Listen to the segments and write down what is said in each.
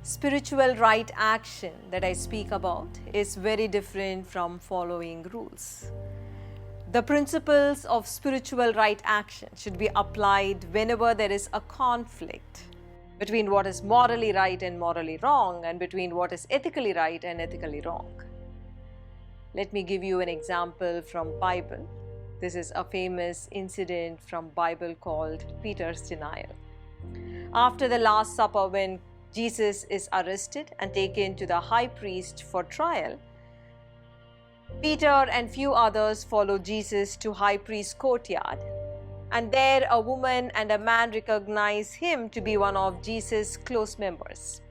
Spiritual right action that I speak about is very different from following rules. The principles of spiritual right action should be applied whenever there is a conflict between what is morally right and morally wrong, and between what is ethically right and ethically wrong. Let me give you an example from Bible. This is a famous incident from Bible called Peter's denial. After the Last Supper, when Jesus is arrested and taken to the high priest for trial, Peter and few others follow Jesus to high priest's courtyard, and there a woman and a man recognize him to be one of Jesus' close members.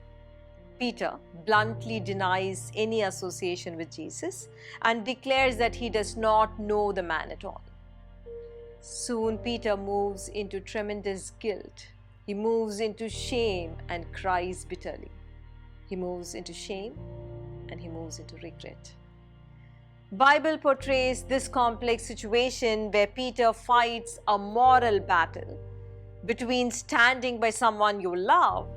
Peter bluntly denies any association with Jesus and declares that he does not know the man at all. Soon Peter moves into tremendous guilt. He moves into shame and cries bitterly. He moves into shame and he moves into regret. Bible portrays this complex situation where Peter fights a moral battle between standing by someone you love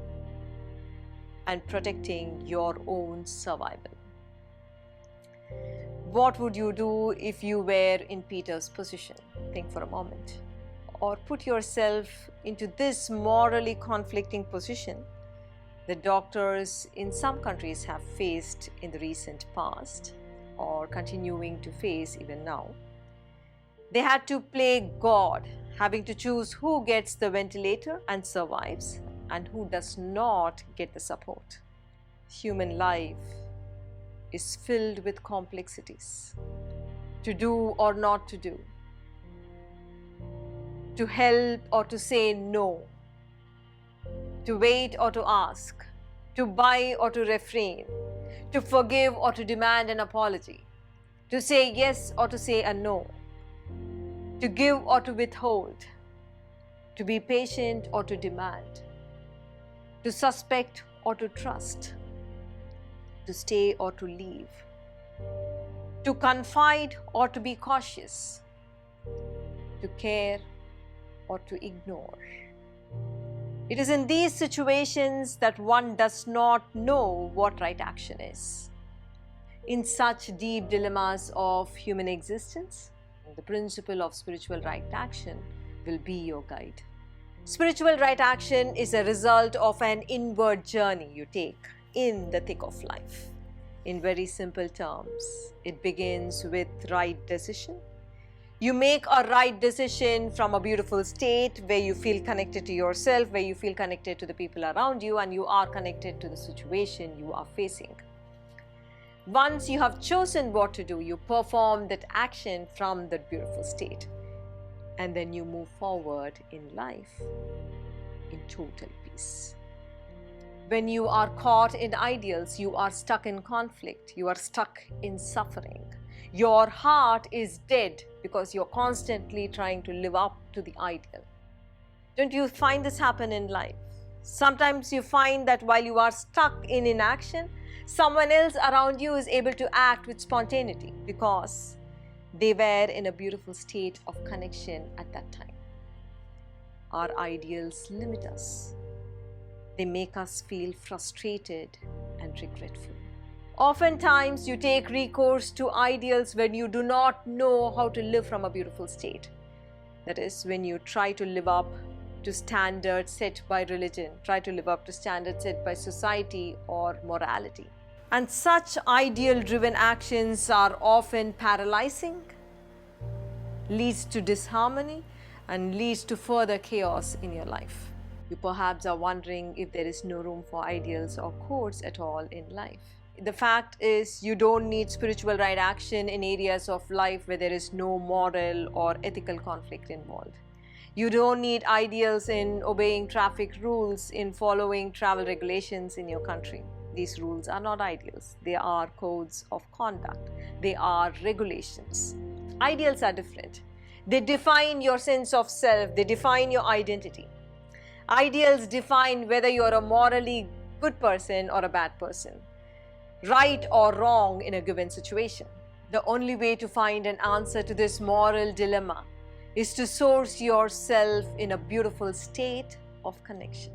and protecting your own survival. What would you do if you were in Peter's position? Think for a moment. Or put yourself into this morally conflicting position that doctors in some countries have faced in the recent past or continuing to face even now. They had to play God, having to choose who gets the ventilator and survives and who does not get the support. Human life is filled with complexities. To do or not to do, to help or to say no, to wait or to ask, to buy or to refrain, to forgive or to demand an apology, to say yes or to say a no, to give or to withhold, to be patient or to demand, to suspect or to trust, to stay or to leave, to confide or to be cautious, to care or to ignore. It is in these situations that one does not know what right action is. In such deep dilemmas of human existence, the principle of spiritual right action will be your guide. Spiritual right action is a result of an inward journey you take in the thick of life. In very simple terms, it begins with right decision. You make a right decision from a beautiful state where you feel connected to yourself, where you feel connected to the people around you, and you are connected to the situation you are facing. Once you have chosen what to do, you perform that action from that beautiful state. And then you move forward in life in total peace. When you are caught in ideals, you are stuck in conflict, you are stuck in suffering. Your heart is dead because you're constantly trying to live up to the ideal. Don't you find this happen in life? Sometimes you find that while you are stuck in inaction, someone else around you is able to act with spontaneity because they were in a beautiful state of connection at that time. Our ideals limit us. They make us feel frustrated and regretful. Oftentimes, you take recourse to ideals when you do not know how to live from a beautiful state. That is, when you try to live up to standards set by religion, try to live up to standards set by society or morality. And such ideal-driven actions are often paralyzing, leads to disharmony, and leads to further chaos in your life. You perhaps are wondering if there is no room for ideals or codes at all in life. The fact is, you don't need spiritual right action in areas of life where there is no moral or ethical conflict involved. You don't need ideals in obeying traffic rules, in following travel regulations in your country. These rules are not ideals. They are codes of conduct. They are regulations. Ideals are different. They define your sense of self. They define your identity. Ideals define whether you're a morally good person or a bad person, right or wrong in a given situation. The only way to find an answer to this moral dilemma is to source yourself in a beautiful state of connection.